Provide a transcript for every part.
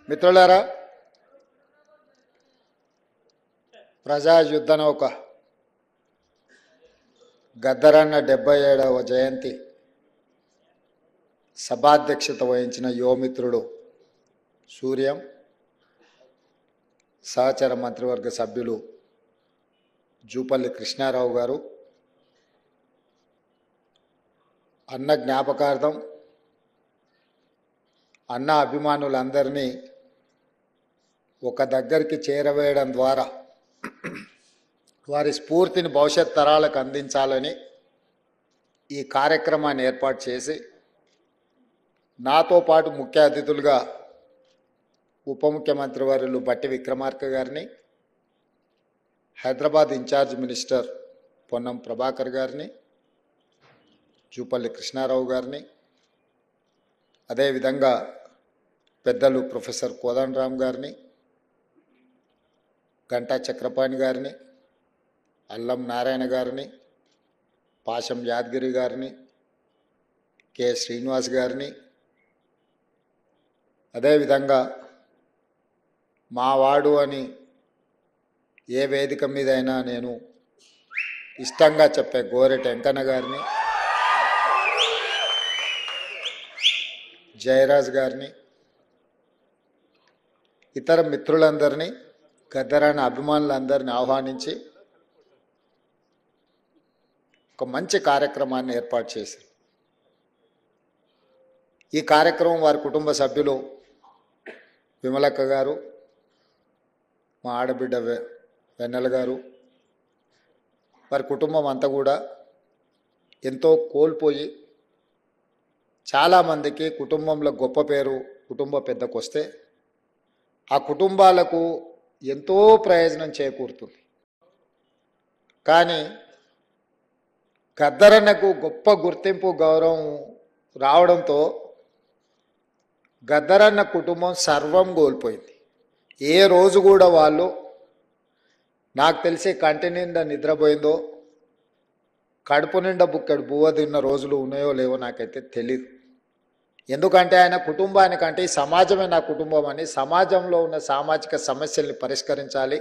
మిత్రులారా, ప్రజా యుద్ధ నౌక గద్దరన్న 77వ జయంతి సభాధ్యక్షత వహించిన యువమిత్రుడు సూర్యం, సహచర మంత్రివర్గ సభ్యులు జూపల్లి కృష్ణారావు గారు అన్న జ్ఞాపకార్థం అన్న అభిమానులందరినీ ఒక దగ్గరికి చేరవేయడం ద్వారా వారి స్ఫూర్తిని భవిష్యత్ తరాలకు అందించాలని ఈ కార్యక్రమాన్ని ఏర్పాటు చేసి నాతో పాటు ముఖ్య అతిథులుగా ఉప ముఖ్యమంత్రి వర్యులు బట్టి విక్రమార్క గారిని, హైదరాబాద్ ఇన్ఛార్జ్ మినిస్టర్ పొన్నం ప్రభాకర్ గారిని, జూపల్లి కృష్ణారావు గారిని, అదేవిధంగా పెద్దలు ప్రొఫెసర్ కోదండరామ్ గారిని, గంటా చక్రపాణి గారిని, అల్లం నారాయణ గారిని, పాశం యాదగిరి గారిని, కె శ్రీనివాస్ గారిని, అదేవిధంగా మా వాడు అని ఏ వేదిక మీదైనా నేను ఇష్టంగా చెప్పే గోరెట వెంకన్న గారిని, జయరాజ్ గారిని, ఇతర మిత్రులందరినీ, గద్దరన్న అభిమానులందరినీ ఆహ్వానించి ఒక మంచి కార్యక్రమాన్ని ఏర్పాటు చేశారు. ఈ కార్యక్రమం వారి కుటుంబ సభ్యులు విమలక్క గారు, మా ఆడబిడ్డ వెన్నెల గారు, వారి కుటుంబం అంతా కూడా ఎంతో కోల్పోయి చాలామందికి కుటుంబంలో గొప్ప పేరు కుటుంబ పెద్దకు వస్తే ఆ కుటుంబాలకు ఎంతో ప్రయోజనం చేకూరుతుంది. కానీ గద్దరన్నకు గొప్ప గుర్తింపు గౌరవం రావడంతో గద్దరన్న కుటుంబం సర్వం కోల్పోయింది. ఏ రోజు కూడా వాళ్ళు నాకు తెలిసి కంటి నిండా నిద్రపోయిందో, కడుపు నిండా బుక్కడు బువ్వ తిన్న రోజులు ఉన్నాయో లేవో నాకైతే తెలీదు. ఎందుకంటే ఆయన కుటుంబానికంటే ఈ సమాజమే నా కుటుంబం అని, సమాజంలో ఉన్న సామాజిక సమస్యల్ని పరిష్కరించాలి,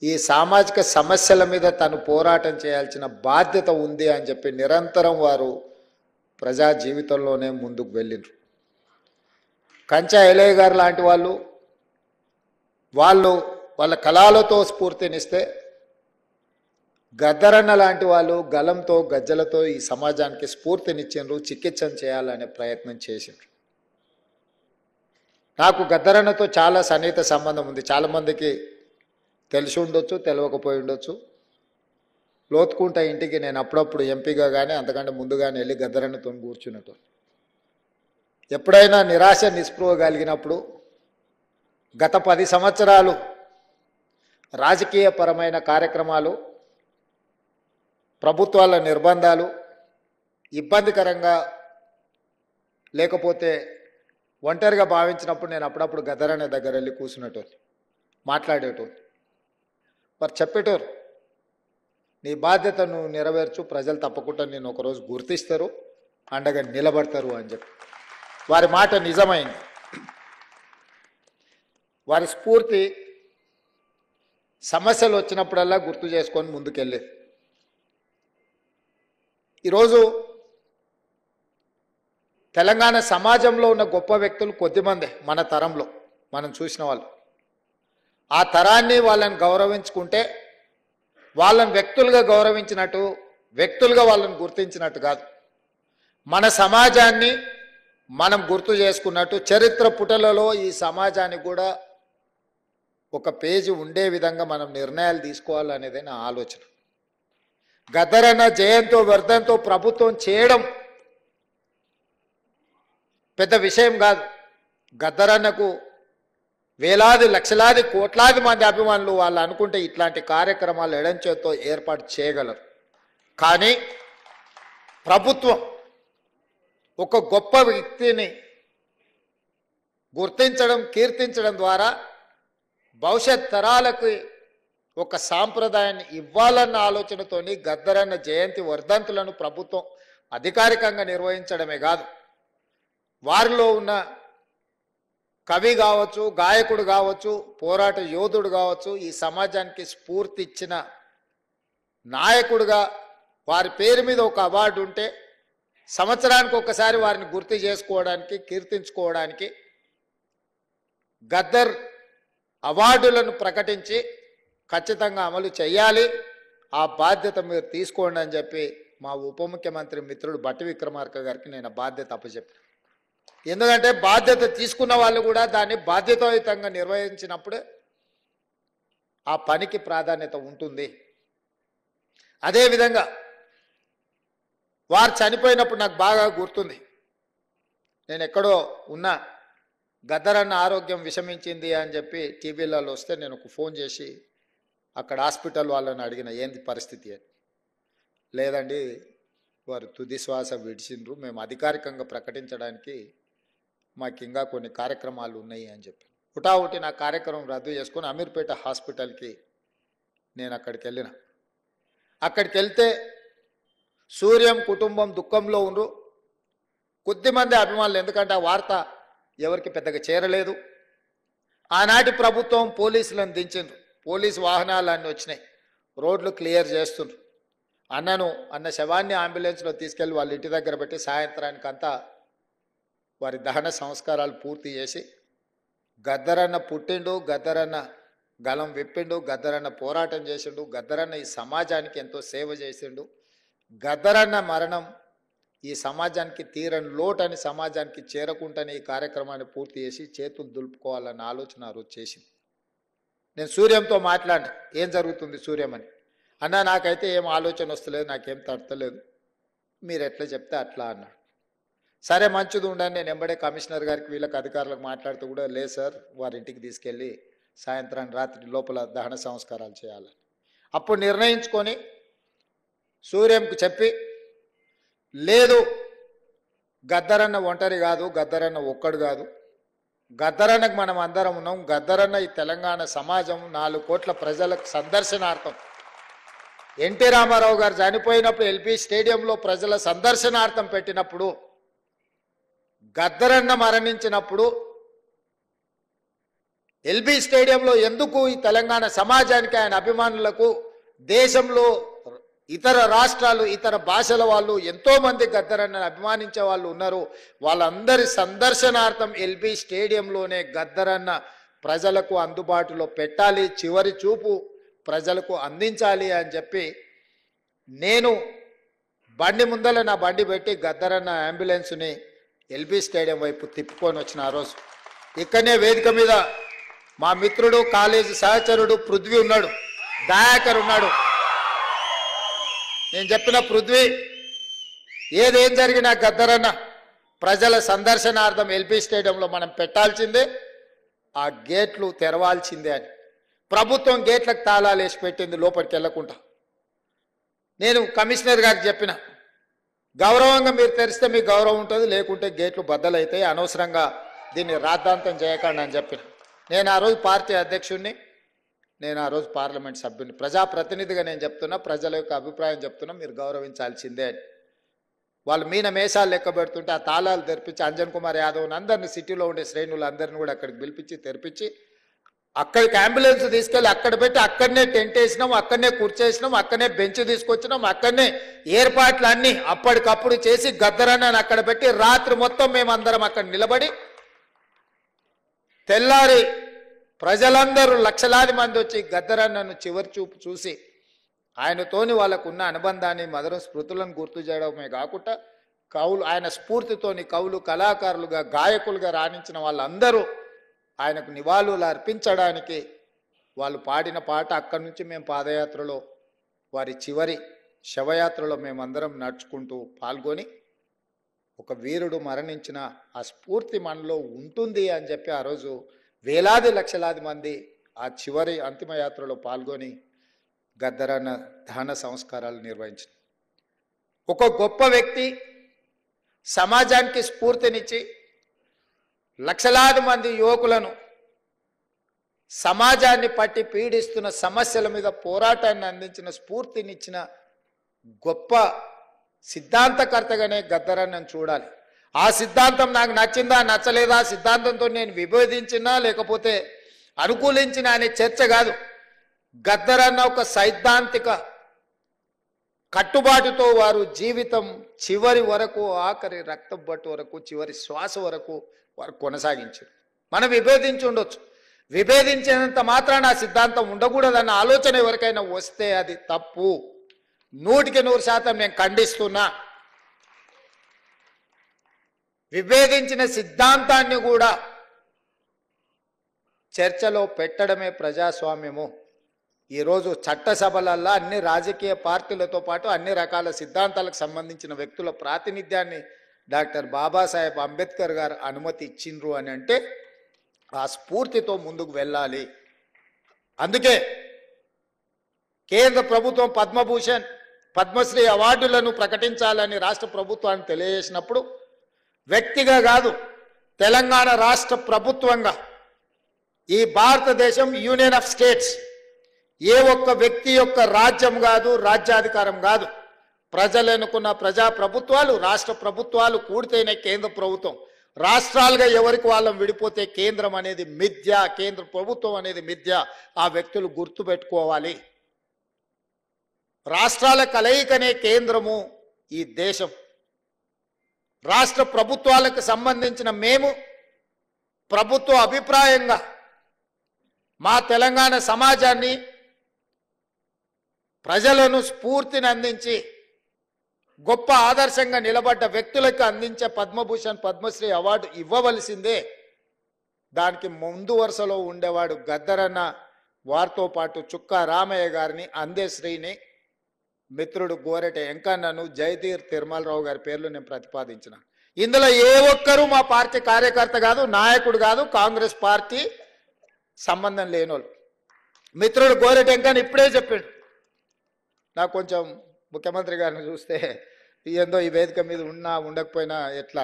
ఈ సామాజిక సమస్యల మీద తను పోరాటం చేయాల్సిన బాధ్యత ఉంది అని చెప్పి నిరంతరం వారు ప్రజా జీవితంలోనే ముందుకు వెళ్ళిండ్రు. కంచా ఎలయ్య గారు లాంటి వాళ్ళు వాళ్ళ కళలతో స్ఫూర్తినిస్తే, గద్దరన్న లాంటి వాళ్ళు గలంతో గజ్జలతో ఈ సమాజానికి స్ఫూర్తినిచ్చిండ్రు, చికిత్సను చేయాలనే ప్రయత్నం చేసిండ్రు. నాకు గద్దరన్నతో చాలా సన్నిహిత సంబంధం ఉంది. చాలామందికి తెలిసి ఉండొచ్చు, తెలియకపోయి ఉండొచ్చు. లోతుకుంట ఇంటికి నేను అప్పుడప్పుడు ఎంపీగా కానీ అంతకంటే ముందుగానే వెళ్ళి గద్దరన్నతో కూర్చున్నట్టు. ఎప్పుడైనా నిరాశ నిస్పృహ కలిగినప్పుడు గత 10 సంవత్సరాలు రాజకీయపరమైన కార్యక్రమాలు, ప్రభుత్వాల నిర్బంధాలు ఇబ్బందికరంగా లేకపోతే ఒంటరిగా భావించినప్పుడు నేను అప్పుడప్పుడు గద్దరన్న దగ్గర వెళ్ళి కూర్చున్నట్టు మాట్లాడేటోళ్ళు. వారు చెప్పేటోరు, నీ బాధ్యత నువ్వు నెరవేర్చు, ప్రజలు తప్పకుండా నేను ఒకరోజు గుర్తిస్తారు, అండగా నిలబడతారు అని చెప్పి. వారి మాట నిజమైంది. వారి స్ఫూర్తి సమస్యలు వచ్చినప్పుడల్లా గుర్తు చేసుకొని ముందుకెళ్ళేది. ఈరోజు తెలంగాణ సమాజంలో ఉన్న గొప్ప వ్యక్తులు కొద్దిమందే మన తరంలో మనం చూసిన వాళ్ళు. ఆ తరాన్ని వాళ్ళని గౌరవించుకుంటే వాళ్ళని వ్యక్తులుగా గౌరవించినట్టు, వ్యక్తులుగా వాళ్ళని గుర్తించినట్టు కాదు, మన సమాజాన్ని మనం గుర్తు చేసుకున్నట్టు చరిత్ర పుటలలో ఈ సమాజానికి కూడా ఒక పేజీ ఉండే విధంగా మనం నిర్ణయాలు తీసుకోవాలనేదే నా ఆలోచన. గద్దరన్న జయంతో వర్ధంతో ప్రభుత్వం చేయడం పెద్ద విషయం కాదు. గద్దరన్నకు వేలాది లక్షలాది కోట్లాది మంది అభిమానులు వాళ్ళు అనుకుంటే ఇట్లాంటి కార్యక్రమాలు ఎడంచేతో ఏర్పాటు చేయగలరు. కానీ ప్రభుత్వం ఒక గొప్ప వ్యక్తిని గుర్తించడం, కీర్తించడం ద్వారా భవిష్యత్ తరాలకు ఒక సాంప్రదాయాన్ని ఇవ్వాలన్న ఆలోచనతోని గద్దరన్న జయంతి వర్ధంతులను ప్రభుత్వం అధికారికంగా నిర్వహించడమే కాదు, వారిలో ఉన్న కవి కావచ్చు, గాయకుడు కావచ్చు, పోరాట యోధుడు కావచ్చు, ఈ సమాజానికి స్ఫూర్తి ఇచ్చిన నాయకుడుగా వారి పేరు మీద ఒక అవార్డు ఉంటే సంవత్సరానికి ఒకసారి వారిని గుర్తు చేసుకోవడానికి, కీర్తించుకోవడానికి గద్దర్ అవార్డులను ప్రకటించి ఖచ్చితంగా అమలు చేయాలి, ఆ బాధ్యత మీరు తీసుకోండి అని చెప్పి మా ఉప ముఖ్యమంత్రి మిత్రుడు బట్టి విక్రమార్క గారికి నేను బాధ్యత అప్పచెప్పాను. ఎందుకంటే బాధ్యత తీసుకున్న వాళ్ళు కూడా దాన్ని బాధ్యతాయుతంగా నిర్వహించినప్పుడే ఆ పనికి ప్రాధాన్యత ఉంటుంది. అదేవిధంగా వారు చనిపోయినప్పుడు నాకు బాగా గుర్తుంది. నేను ఎక్కడో ఉన్నా, గద్దరన్న ఆరోగ్యం విషమించింది అని చెప్పి టీవీలలో వస్తే నేను ఒక ఫోన్ చేసి అక్కడ హాస్పిటల్ వాళ్ళని అడిగిన, ఏంది పరిస్థితి అని. లేదండి, వారు తుది శ్వాస విడిచిండ్రు, మేము అధికారికంగా ప్రకటించడానికి మాకు ఇంకా కొన్ని కార్యక్రమాలు ఉన్నాయి అని చెప్పి హుటాహుటి నా కార్యక్రమం రద్దు చేసుకొని అమీర్పేట హాస్పిటల్కి నేను అక్కడికి వెళ్ళిన. అక్కడికి వెళ్తే సూర్యం కుటుంబం దుఃఖంలో ఉండ్రు. కొద్దిమంది అభిమానులు, ఎందుకంటే ఆ వార్త ఎవరికి పెద్దగా చేరలేదు. ఆనాటి ప్రభుత్వం పోలీసులను దించిండ్రు, పోలీసు వాహనాలు అన్నీ వచ్చినాయి, రోడ్లు క్లియర్ చేస్తుండ్రు. అన్న శవాన్ని అంబులెన్స్లో తీసుకెళ్ళి వాళ్ళ ఇంటి దగ్గర పెట్టి సాయంత్రానికి అంతా వారి దహన సంస్కారాలు పూర్తి చేసి, గద్దరన్న పుట్టిండు, గద్దరన్న గలం విప్పిండు, గద్దరన్న పోరాటం చేసిండు, గద్దరన్న ఈ సమాజానికి ఎంతో సేవ చేసిండు, గద్దరన్న మరణం ఈ సమాజానికి తీరని లోటని సమాజానికి చేరకుండానే ఈ కార్యక్రమాన్ని పూర్తి చేసి చేతులు దులుపుకోవాలన్న ఆలోచన ఆ రోజు చేసింది. నేను సూర్యంతో మాట్లాడినా, ఏం జరుగుతుంది సూర్యం అని. అన్న నాకైతే ఏం ఆలోచన వస్తలేదు, నాకేం తడతలేదు, మీరు ఎట్లా చెప్తే అట్లా అన్నాడు. సరే మంచిది ఉండండి, నేను ఎంబడే కమిషనర్ గారికి వీళ్ళకి అధికారులకు మాట్లాడుతూ కూడా, లేదు సార్ వారి ఇంటికి తీసుకెళ్ళి సాయంత్రం రాత్రి లోపల దహన సంస్కారాలు చేయాలని అప్పుడు నిర్ణయించుకొని సూర్యంకు చెప్పి, లేదు గద్దరన్న ఒంటరి కాదు, గద్దరన్న ఒక్కడు కాదు, గద్దరన్నకు మనం అందరం ఉన్నాం, గద్దరన్న ఈ తెలంగాణ సమాజం 4 కోట్ల ప్రజలకు సందర్శనార్థం. ఎన్టీ రామారావు గారు చనిపోయినప్పుడు ఎల్బీ స్టేడియంలో ప్రజల సందర్శనార్థం పెట్టినప్పుడు, గద్దరన్న మరణించినప్పుడు ఎల్బీ స్టేడియంలో ఎందుకు ఈ తెలంగాణ సమాజానికి, ఆయన అభిమానులకు, దేశంలో ఇతర రాష్ట్రాలు ఇతర భాషల వాళ్ళు ఎంతోమంది గద్దరన్నను అభిమానించే వాళ్ళు ఉన్నారు, వాళ్ళందరి సందర్శనార్థం ఎల్బీ స్టేడియంలోనే గద్దరన్న ప్రజలకు అందుబాటులో పెట్టాలి, చివరి చూపు ప్రజలకు అందించాలి అని చెప్పి నేను బండి ముందల నా బండి పెట్టి గద్దరన్న అంబులెన్స్ని ఎల్బీ స్టేడియం వైపు తిప్పుకొని వచ్చిన ఆ రోజు. ఇక్కడనే వేదిక మీద మా మిత్రుడు కాలేజీ సహచరుడు పృథ్వీ ఉన్నాడు, దయాకర్ ఉన్నాడు. నేను చెప్పిన పృథ్వీ, ఏదేం జరిగినా గద్దరన్న ప్రజల సందర్శనార్థం ఎల్బీ స్టేడియంలో మనం పెట్టాల్సిందే, ఆ గేట్లు తెరవాల్సిందే అని. ప్రభుత్వం గేట్లకు తాళాలు వేసి పెట్టింది లోపలికి వెళ్ళకుండా. నేను కమిషనర్ గారికి చెప్పిన, గౌరవంగా మీరు తెరిస్తే మీకు గౌరవం ఉంటుంది, లేకుంటే గేట్లు బద్దలైతాయి, అనవసరంగా దీన్ని రాద్ధాంతం చేయకండి అని చెప్పిన. నేను ఆ రోజు పార్టీ అధ్యక్షుడిని, నేను ఆ రోజు పార్లమెంట్ సభ్యుని, ప్రజాప్రతినిధిగా నేను చెప్తున్నా, ప్రజల యొక్క అభిప్రాయం చెప్తున్నా, మీరు గౌరవించాల్సిందే అని. వాళ్ళు మీన మేషాలు లెక్క పెడుతుంటే ఆ తాళాలు తెరిపించి అంజన్ కుమార్ యాదవ్ని అందరినీ, సిటీలో ఉండే శ్రేణులు అందరినీ కూడా అక్కడికి పిలిపించి తెరిపించి అక్కడికి అంబులెన్స్ తీసుకెళ్ళి అక్కడ పెట్టి అక్కడనే టెంట్ వేసినాం, అక్కడనే కూర్చేసినాం, అక్కడనే బెంచ్ తీసుకొచ్చినాం, అక్కడనే ఏర్పాట్లు అన్నీ అప్పటికప్పుడు చేసి గద్దరన్నని అక్కడ పెట్టి రాత్రి మొత్తం మేమందరం అక్కడ నిలబడి, తెల్లారి ప్రజలందరూ లక్షలాది మంది వచ్చి గద్దరన్నను చివరి చూపు చూసి ఆయనతోని వాళ్ళకున్న అనుబంధాన్ని, మధుర స్మృతులను గుర్తు చేయడమే కాకుండా కవులు, ఆయన స్ఫూర్తితోని కవులు, కళాకారులుగా, గాయకులుగా రాణించిన వాళ్ళందరూ ఆయనకు నివాళులు అర్పించడానికి వాళ్ళు పాడిన పాట, అక్కడి నుంచి మేము పాదయాత్రలో వారి చివరి శవయాత్రలో మేమందరం నడుచుకుంటూ పాల్గొని, ఒక వీరుడు మరణించిన ఆ స్ఫూర్తి మనలో ఉంటుంది అని చెప్పి ఆ రోజు వేలాది లక్షలాది మంది ఆ చివరి అంతిమయాత్రలో పాల్గొని గద్దరన్న దహన సంస్కారాలు నిర్వహించారు. ఒక గొప్ప వ్యక్తి సమాజానికి స్ఫూర్తినిచ్చి లక్షలాది మంది యువకులను సమాజాన్ని పట్టి పీడిస్తున్న సమస్యల మీద పోరాటాన్ని అందించిన, స్ఫూర్తినిచ్చిన గొప్ప సిద్ధాంతకర్తగానే గద్దరన్నను చూడాలి. ఆ సిద్ధాంతం నాకు నచ్చిందా నచ్చలేదా, సిద్ధాంతంతో నేను విభేదించినా లేకపోతే అనుకూలించినా అనే చర్చ కాదు. గద్దరన్న ఒక సైద్ధాంతిక కట్టుబాటుతో వారు జీవితం చివరి వరకు, ఆఖరి రక్తం బట్టు వరకు, చివరి శ్వాస వరకు వారు కొనసాగించారు. మనం విభేదించి ఉండొచ్చు, విభేదించినంత మాత్రాన ఆ సిద్ధాంతం ఉండకూడదన్న ఆలోచన ఎవరికైనా వస్తే అది తప్పు. 100% నేను ఖండిస్తున్నా. విభేదించిన సిద్ధాంతాన్ని కూడా చర్చలో పెట్టడమే ప్రజాస్వామ్యము. ఈరోజు చట్టసభలల్లో అన్ని రాజకీయ పార్టీలతో పాటు అన్ని రకాల సిద్ధాంతాలకు సంబంధించిన వ్యక్తుల ప్రాతినిధ్యాన్ని డాక్టర్ బాబాసాహెబ్ అంబేద్కర్ గారు అనుమతి ఇచ్చిండ్రు అని అంటే ఆ స్ఫూర్తితో ముందుకు వెళ్ళాలి. అందుకే కేంద్ర ప్రభుత్వం పద్మభూషణ్, పద్మశ్రీ అవార్డులను ప్రకటించాలని రాష్ట్ర ప్రభుత్వాన్ని తెలియజేసినప్పుడు వ్యక్తిగా కాదు, తెలంగాణ రాష్ట్ర ప్రభుత్వంగా ఈ భారతదేశం యూనియన్ ఆఫ్ స్టేట్స్ ఏ ఒక్క వ్యక్తి యొక్క రాజ్యం కాదు, రాజ్యాధికారం కాదు. ప్రజలు ఎన్నుకున్న ప్రజా ప్రభుత్వాలు, రాష్ట్ర ప్రభుత్వాలు కూడితేనే కేంద్ర ప్రభుత్వం. రాష్ట్రాలుగా ఎవరికి వాళ్ళం విడిపోతే కేంద్రం అనేది మిథ్య, కేంద్ర ప్రభుత్వం అనేది మిథ్య. ఆ వ్యక్తులు గుర్తుపెట్టుకోవాలి. రాష్ట్రాల కలయికనే కేంద్రము ఈ దేశం. రాష్ట్ర ప్రభుత్వాలకు సంబంధించిన మేము ప్రభుత్వ అభిప్రాయంగా మా తెలంగాణ సమాజాన్ని, ప్రజలను స్ఫూర్తిని అందించి గొప్ప ఆదర్శంగా నిలబడ్డ వ్యక్తులకు అందించే పద్మభూషణ్, పద్మశ్రీ అవార్డు ఇవ్వవలసిందే. దానికి ముందు వరుసలో ఉండేవాడు గద్దరన్న. వారితో పాటు చుక్కా రామయ్య గారిని, అందశ్రీని, మిత్రుడు గోరెట వెంకన్నను, జయతీర్ తిరుమలరావు గారి పేర్లు నేను ప్రతిపాదించిన. ఇందులో ఏ ఒక్కరూ మా పార్టీ కార్యకర్త కాదు, నాయకుడు కాదు, కాంగ్రెస్ పార్టీ సంబంధం లేనోళ్ళు. మిత్రుడు గోరెట వెంకన్న ఇప్పుడే చెప్పాడు. నాకు కొంచెం ముఖ్యమంత్రి గారిని చూస్తే ఏందో ఈ వేదిక మీద ఉన్నా ఉండకపోయినా ఎట్లా.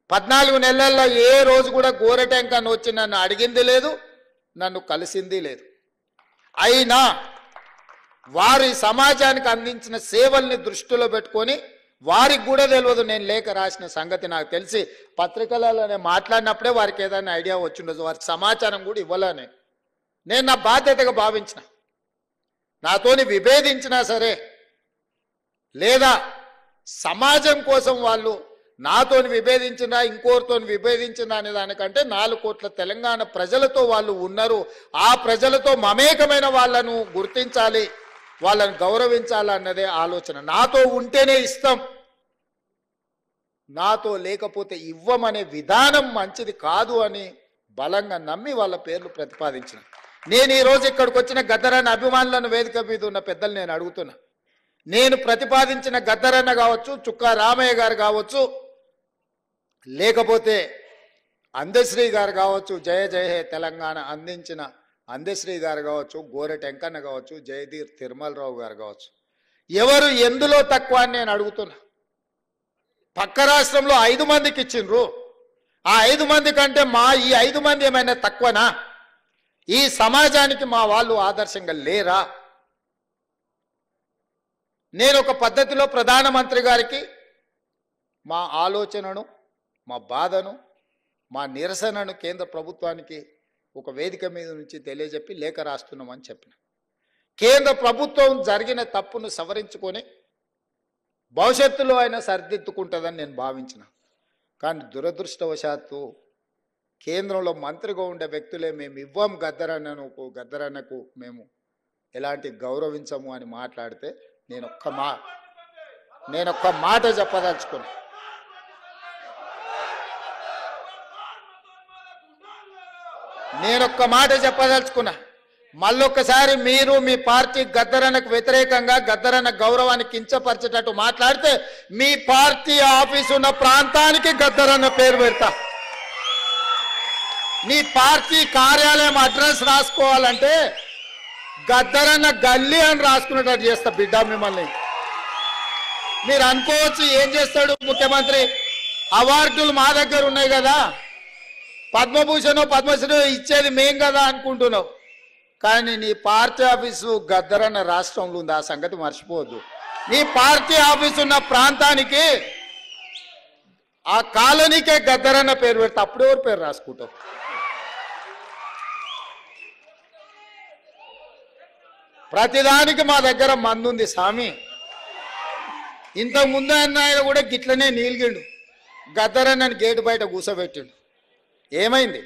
14 నెలల్లో ఏ రోజు కూడా గోరెట వెంకన్న వచ్చి నన్ను అడిగింది లేదు, నన్ను కలిసింది లేదు. అయినా వారి సమాజానికి అందించిన సేవల్ని దృష్టిలో పెట్టుకొని వారికి కూడా తెలియదు నేను లేఖ రాసిన సంగతి. నాకు తెలిసి పత్రికలలోనే మాట్లాడినప్పుడే వారికి ఏదైనా ఐడియా వచ్చిండదు. వారికి సమాచారం కూడా ఇవ్వాలని నేను నా బాధ్యతగా భావించిన. నాతోని విభేదించినా సరే, లేదా సమాజం కోసం వాళ్ళు నాతోని విభేదించినా ఇంకోరితో విభేదించినా అనే దానికంటే 4 కోట్ల తెలంగాణ ప్రజలతో వాళ్ళు ఉన్నారు. ఆ ప్రజలతో మమేకమైన వాళ్ళను గుర్తించాలి, వాళ్ళని గౌరవించాలి అన్నదే ఆలోచన. నాతో ఉంటేనే ఇస్తాం, నాతో లేకపోతే ఇవ్వమనే విధానం మంచిది కాదు అని బలంగా నమ్మి వాళ్ళ పేర్లు ప్రతిపాదించిన. నేను ఈరోజు ఇక్కడికి వచ్చిన గద్దరన్న అభిమానులను వేదిక మీద ఉన్న పెద్దలు నేను అడుగుతున్నా. నేను ప్రతిపాదించిన గద్దరన్న కావచ్చు, చుక్కా రామయ్య గారు కావచ్చు, లేకపోతే అందశ్రీ గారు కావచ్చు, జయ జయ హే తెలంగాణ అందించిన అందశ్రీ గారు కావచ్చు, గోరెట వెంకన్న కావచ్చు, జయదీర్ తిరుమలరావు గారు కావచ్చు, ఎవరు ఎందులో తక్కువ అని నేను అడుగుతున్నా. పక్క రాష్ట్రంలో 5 మందికి ఇచ్చిండ్రు. ఆ 5 మంది కంటే ఈ 5 మంది ఏమైనా తక్కువనా? ఈ సమాజానికి మా వాళ్ళు ఆదర్శంగా లేరా? నేను ఒక పద్ధతిలో ప్రధానమంత్రి గారికి మా ఆలోచనను, మా బాధను, మా నిరసనను కేంద్ర ప్రభుత్వానికి ఒక వేదిక మీద నుంచి తెలియజెప్పి లేఖ రాస్తున్నామని చెప్పిన. కేంద్ర ప్రభుత్వం జరిగిన తప్పును సవరించుకొని భవిష్యత్తులో అయినా సరిదిద్దుకుంటుందని నేను భావించిన. కానీ దురదృష్టవశాత్తు కేంద్రంలో మంత్రిగా ఉండే వ్యక్తులే మేము ఇవ్వం గద్దరన్నకు మేము ఎలాంటి గౌరవించము అని మాట్లాడితే నేను ఒక్క మాట చెప్పదలుచుకున్నా. మళ్ళొక్కసారి మీరు మీ పార్టీ గద్దరన్నకు వ్యతిరేకంగా, గద్దరన్న గౌరవాన్ని కించపరిచేటట్టు మాట్లాడితే మీ పార్టీ ఆఫీసు ఉన్న ప్రాంతానికి గద్దరన్న పేరు పెడతా. నీ పార్టీ కార్యాలయం అడ్రస్ రాసుకోవాలంటే గద్దరన్న గల్లీ అని రాసుకునేటట్టు చేస్తా బిడ్డ మిమ్మల్ని. మీరు అనుకోవచ్చు ఏం చేస్తాడు ముఖ్యమంత్రి, అవార్డులు మా దగ్గర ఉన్నాయి కదా, పద్మభూషణ్ పద్మశ్రీ ఇచ్చేది మేం కదా అనుకుంటున్నావు. కానీ నీ పార్టీ ఆఫీసు గద్దరన్న రాష్ట్రంలో ఉంది, ఆ సంగతి మర్చిపోవద్దు. నీ పార్టీ ఆఫీసు ఉన్న ప్రాంతానికి ఆ కాలనీకే గద్దరన్న పేరు పెడితే అప్పుడు ఎవరు పేరు రాసుకుంటావు? ప్రతిదానికి మా దగ్గర మందుంది స్వామి. ఇంతకు ముందు ఆయన కూడా గిట్లనే నీలిగిండు. గద్దరన్నని గేటు బయట కూసబెట్టిండు. ఏమైంది?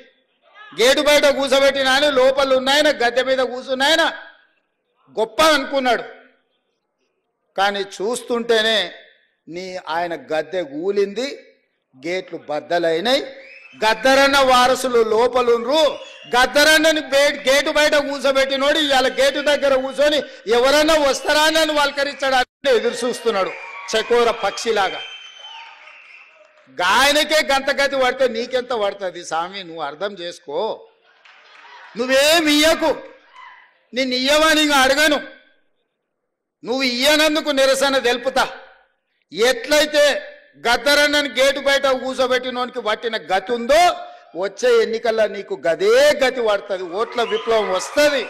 గేటు బయట కూసబెట్టిన ఆయన లోపల ఉన్నాయన గద్దె మీద కూర్చున్నాయన గొప్ప అనుకున్నాడు. కానీ చూస్తుంటేనే ఆయన గద్దె కూలింది, గేట్లు బద్దలైనాయి. గద్దరన్న వారసులు లోపలుండ్రు. గద్దరన్నని గేటు బయట కూర్చోబెట్టినోడు ఇవాళ గేటు దగ్గర కూర్చొని ఎవరన్నా వస్తారా అని వాళ్ళకరించడానికి ఎదురు చూస్తున్నాడు చకోర పక్షిలాగా. గాయనకే గంతగతి పడితే నీకెంత పడుతుంది స్వామి? నువ్వు అర్థం చేసుకో. నువ్వేమి ఇయ్యకు, నిన్ను ఇయ్యవని ఇంకా అడగను. నువ్వు ఇయ్యనందుకు నిరసన తెలుపుతా. ఎట్లయితే గద్దరన్నని గేటు బయట కూర్చోబెట్టినోనికి పట్టిన గతి ఉందో వచ్చే ఎన్నికల్లో నీకు గదే గతి పడుతుంది. ఓట్ల విప్లవం వస్తుంది,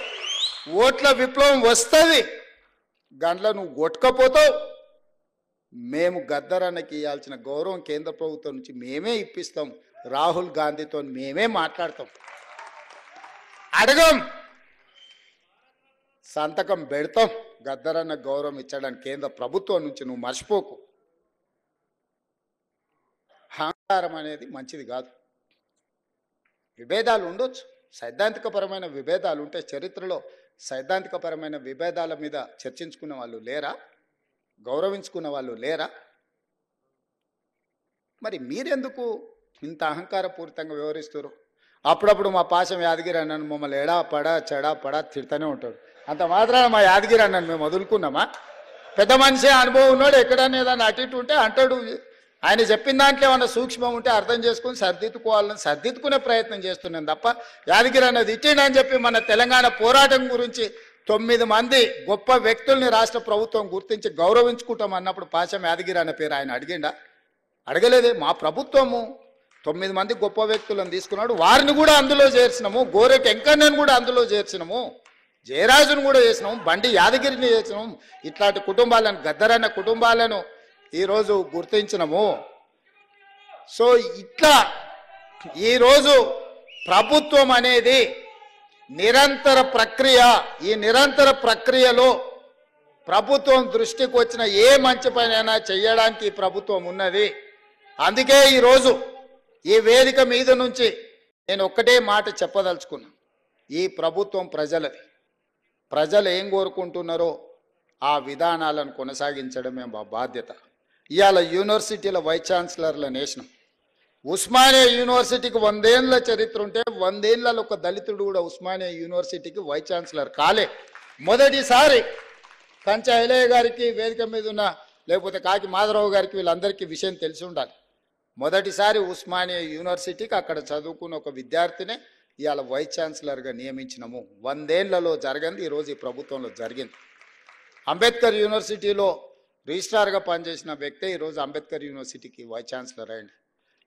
ఓట్ల విప్లవం వస్తుంది. గండ్ల నువ్వు కొట్టుకపోతావు. మేము గద్దరన్నకి ఇవ్వాల్సిన గౌరవం కేంద్ర ప్రభుత్వం నుంచి మేమే ఇప్పిస్తాం. రాహుల్ గాంధీతో మేమే మాట్లాడతాం. అడగం, సంతకం పెడతాం. గద్దరన్న గౌరవం ఇచ్చడానికి కేంద్ర ప్రభుత్వం నుంచి నువ్వు మర్చిపోకు. అహంకారం అనేది మంచిది కాదు. విభేదాలు ఉండొచ్చు, సైద్ధాంతికపరమైన విభేదాలు ఉంటే. చరిత్రలో సైద్ధాంతికపరమైన విభేదాల మీద చర్చించుకున్న వాళ్ళు లేరా? గౌరవించుకున్న వాళ్ళు లేరా? మరి మీరెందుకు ఇంత అహంకారపూరితంగా వ్యవహరిస్తారు? అప్పుడప్పుడు మా పాశం యాదగిరి అన్నను మమ్మల్ని ఎడా పడా చెడా పడా తిడతానే ఉంటాడు. అంత మాత్రాన మా యాదగిరి అన్నను మేము వదులుకున్నామా? పెద్ద మనిషి అనుభవం ఉన్నాడు. ఎక్కడన్నా ఏదన్నా అటు ఇటు ఉంటే అంటాడు. ఆయన చెప్పిన దాంట్లో ఏమన్నా సూక్ష్మం ఉంటే అర్థం చేసుకుని సర్దిద్దుకోవాలని సర్దిద్దుకునే ప్రయత్నం చేస్తున్నాను తప్ప యాదగిరి అన్నది ఇచ్చిండని చెప్పి మన తెలంగాణ పోరాటం గురించి 9 మంది గొప్ప వ్యక్తుల్ని రాష్ట్ర ప్రభుత్వం గుర్తించి గౌరవించుకుంటాం అన్నప్పుడు పాశం యాదగిరి అన్న పేరు ఆయన అడిగిండా? అడగలేదే. మా ప్రభుత్వము 9 మంది గొప్ప వ్యక్తులను తీసుకున్నాడు, వారిని కూడా అందులో చేర్చినాము. గోరెటి వెంకన్నను కూడా అందులో చేర్చినాము, జయరాజును కూడా చేసినాము, బండి యాదగిరిని చేసినాము. ఇట్లాంటి కుటుంబాలను, గద్దరన్న కుటుంబాలను ఈరోజు గుర్తించినము. సో ఇట్లా ఈరోజు ప్రభుత్వం అనేది నిరంతర ప్రక్రియ. ఈ నిరంతర ప్రక్రియలో ప్రభుత్వం దృష్టికి వచ్చిన ఏ మంచి పనైనా చేయడానికి ప్రభుత్వం ఉన్నది. అందుకే ఈరోజు ఈ వేదిక మీద నుంచి నేను ఒక్కటే మాట చెప్పదలుచుకున్నా. ఈ ప్రభుత్వం ప్రజలది. ప్రజలు ఏం కోరుకుంటున్నారో ఆ విధానాలను కొనసాగించడమే మా బాధ్యత. ఇవాళ యూనివర్సిటీల వైస్ ఛాన్సలర్లను వేసినాం. ఉస్మానియా యూనివర్సిటీకి 100 ఏళ్ళ చరిత్ర ఉంటే 100 ఏళ్ళలో ఒక దళితుడు కూడా ఉస్మానియా యూనివర్సిటీకి వైస్ ఛాన్సలర్ కాలే. మొదటిసారి కంచె ఐలయ్య గారికి, వేదిక మీద ఉన్న లేకపోతే కాకి మాధవరావు గారికి, వీళ్ళందరికీ విషయం తెలిసి ఉండాలి. మొదటిసారి ఉస్మానియా యూనివర్సిటీకి అక్కడ చదువుకున్న ఒక విద్యార్థినే ఇవాళ వైస్ ఛాన్సలర్గా నియమించినాము. 100 ఏళ్లలో జరగంది ఈరోజు ఈ ప్రభుత్వంలో జరిగింది. అంబేద్కర్ యూనివర్సిటీలో రిజిస్ట్రార్గా పనిచేసిన వ్యక్తే ఈరోజు అంబేద్కర్ యూనివర్సిటీకి వైస్ ఛాన్సలర్ అయ్యండి.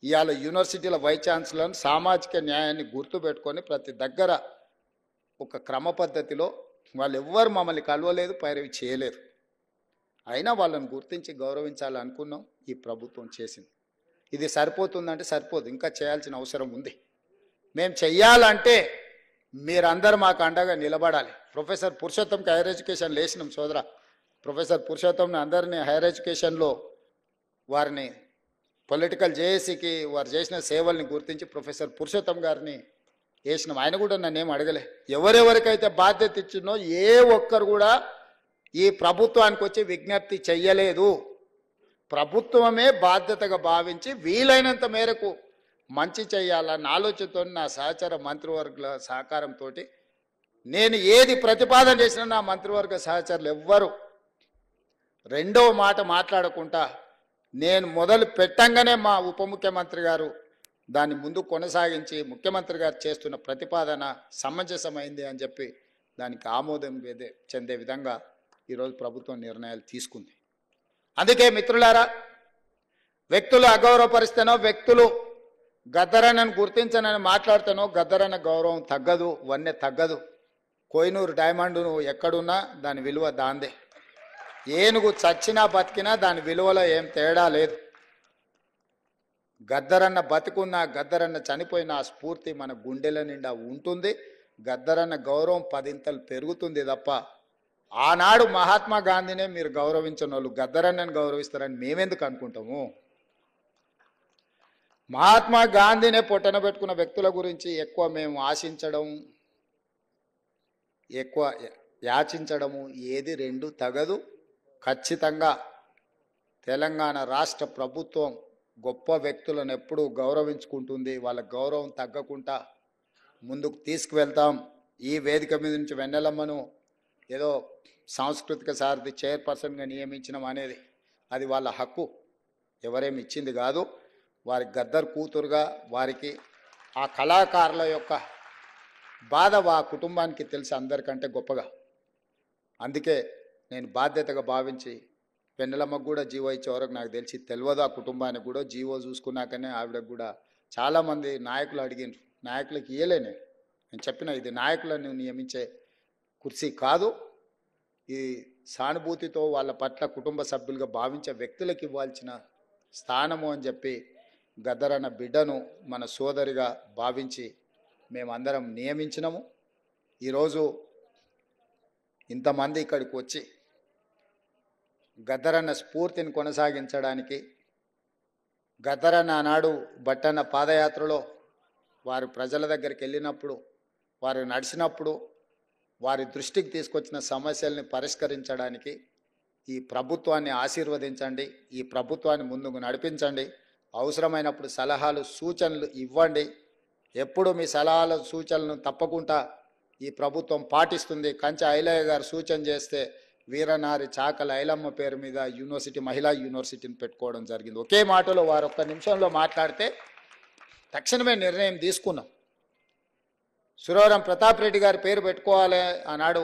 ఇవాళ యూనివర్సిటీల వైస్ ఛాన్సలర్ని సామాజిక న్యాయాన్ని గుర్తుపెట్టుకొని ప్రతి దగ్గర ఒక క్రమ పద్ధతిలో వాళ్ళు ఎవ్వరు మమ్మల్ని కలవలేదు, పైరవి చేయలేదు. అయినా వాళ్ళని గుర్తించి గౌరవించాలనుకున్నాం. ఈ ప్రభుత్వం చేసింది. ఇది సరిపోతుందంటే సరిపోదు, ఇంకా చేయాల్సిన అవసరం ఉంది. మేము చెయ్యాలంటే మీరందరూ మాకు అండగా నిలబడాలి. ప్రొఫెసర్ పురుషోత్తంకి హైయర్ ఎడ్యుకేషన్ లేచినాం సోదరా. ప్రొఫెసర్ పురుషోత్తంని అందరినీ హైయర్ ఎడ్యుకేషన్లో వారిని పొలిటికల్ జేఏసీకి వారు చేసిన సేవల్ని గుర్తించి ప్రొఫెసర్ పురుషోత్తం గారిని వేసినాం. ఆయన కూడా నన్ను ఏం అడగలే. ఎవరెవరికైతే బాధ్యత ఇచ్చినో ఏ ఒక్కరు కూడా ఈ ప్రభుత్వానికి వచ్చి విజ్ఞప్తి చెయ్యలేదు. ప్రభుత్వమే బాధ్యతగా భావించి వీలైనంత మేరకు మంచి చేయాలన్న ఆలోచనతో నా సహచర మంత్రివర్గ సహకారంతో నేను ఏది ప్రతిపాదన చేసినా నా మంత్రివర్గ సహచరులు ఎవ్వరు రెండవ మాట మాట్లాడకుండా నేను మొదలు పెట్టంగానే మా ఉప ముఖ్యమంత్రి గారు దాన్ని ముందు కొనసాగించి ముఖ్యమంత్రి గారు చేస్తున్న ప్రతిపాదన సమంజసమైంది అని చెప్పి దానికి ఆమోదం చెందే విధంగా ఈరోజు ప్రభుత్వం నిర్ణయాలు తీసుకుంది. అందుకే మిత్రులారా, వ్యక్తులు అగౌరవపరిస్తేనో, వ్యక్తులు గద్దరన్నను గుర్తించనని మాట్లాడితేనో గద్దరన్న గౌరవం తగ్గదు, వన్నె తగ్గదు. కోహినూరు డైమండ్ నువ్వు ఎక్కడున్నా దాని విలువ దాందే. ఏనుగు చచ్చినా బతికినా దాని విలువలో ఏం తేడా లేదు. గద్దరన్న బతికున్నా గద్దరన్న చనిపోయిన ఆ స్ఫూర్తి మన గుండెల నిండా ఉంటుంది. గద్దరన్న గౌరవం పదింతలు పెరుగుతుంది తప్ప ఆనాడు మహాత్మా గాంధీనే మీరు గౌరవించిన వాళ్ళు గద్దరన్నని గౌరవిస్తారని మేమెందుకు అనుకుంటాము? మహాత్మా గాంధీనే పొట్టన పెట్టుకున్న వ్యక్తుల గురించి ఎక్కువ మేము ఆశించడం, ఎక్కువ యాచించడము ఏది రెండు తగదు. ఖచ్చితంగా తెలంగాణ రాష్ట్ర ప్రభుత్వం గొప్ప వ్యక్తులను ఎప్పుడూ గౌరవించుకుంటుంది. వాళ్ళ గౌరవం తగ్గకుండా ముందుకు తీసుకువెళ్తాం. ఈ వేదిక మీద నుంచి వెన్నెలమ్మను ఏదో సాంస్కృతిక సారథి చైర్పర్సన్గా నియమించడం అనేది అది వాళ్ళ హక్కు, ఎవరేమి ఇచ్చింది కాదు. వారి గద్దర్ కూతురుగా వారికి ఆ కళాకారుల యొక్క బాధ ఆ కుటుంబానికి తెలిసి అందరికంటే గొప్పగా. అందుకే నేను బాధ్యతగా భావించి వెన్నెలమ్మకు కూడా జీవో ఇచ్చే వరకు నాకు తెలిసి తెలియదు. ఆ కుటుంబానికి కూడా జీవో చూసుకున్నాకనే ఆవిడకు కూడా చాలామంది నాయకులు అడిగినారు. నాయకులకు ఇయ్యలేనే, నేను చెప్పిన ఇది నాయకులను నియమించే కుర్చీ కాదు, ఈ సానుభూతితో వాళ్ళ పట్ల కుటుంబ సభ్యులుగా భావించే వ్యక్తులకు ఇవ్వాల్సిన స్థానము అని చెప్పి గద్దరన్న బిడ్డను మన సోదరిగా భావించి మేమందరం నియమించినాము. ఈరోజు ఇంతమంది ఇక్కడికి వచ్చి గద్దరన్న స్ఫూర్తిని కొనసాగించడానికి, గద్దరన్న ఆనాడు బట్టన్న పాదయాత్రలో వారు ప్రజల దగ్గరికి వెళ్ళినప్పుడు, వారు నడిచినప్పుడు వారి దృష్టికి తీసుకొచ్చిన సమస్యల్ని పరిష్కరించడానికి ఈ ప్రభుత్వాన్ని ఆశీర్వదించండి, ఈ ప్రభుత్వాన్ని ముందుకు నడిపించండి. అవసరమైనప్పుడు సలహాలు సూచనలు ఇవ్వండి. ఎప్పుడు మీ సలహాలు సూచనలను తప్పకుండా ఈ ప్రభుత్వం పాటిస్తుంది. కంచె ఐలయ్య గారు సూచన చేస్తే వీరనారి చాకల ఐలమ్మ పేరు మీద యూనివర్సిటీ, మహిళా యూనివర్సిటీని పెట్టుకోవడం జరిగింది. ఒకే మాటలో వారు ఒక్క నిమిషంలో మాట్లాడితే తక్షణమే నిర్ణయం తీసుకున్నాం. సురవరం ప్రతాప్ రెడ్డి గారి పేరు పెట్టుకోవాలి, ఆనాడు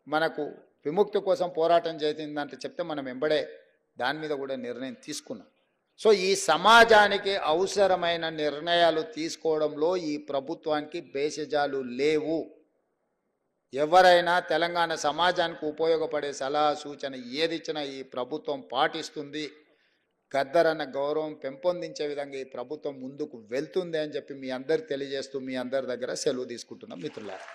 మనకు విముక్తి కోసం పోరాటం చేసిందంటే చెప్తే మనం వెంబడే దాని మీద కూడా నిర్ణయం తీసుకున్నాం. సో ఈ సమాజానికి అవసరమైన నిర్ణయాలు తీసుకోవడంలో ఈ ప్రభుత్వానికి భేషజాలు లేవు. ఎవరైనా తెలంగాణ సమాజానికి ఉపయోగపడే సలహా సూచన ఏది ఇచ్చినా ఈ ప్రభుత్వం పాటిస్తుంది. గద్దరన్న గౌరవం పెంపొందించే విధంగా ఈ ప్రభుత్వం ముందుకు వెళ్తుంది అని చెప్పి మీ అందరికి తెలియజేస్తూ మీ అందరి దగ్గర సెలవు తీసుకుంటున్నాం మిత్రులారా.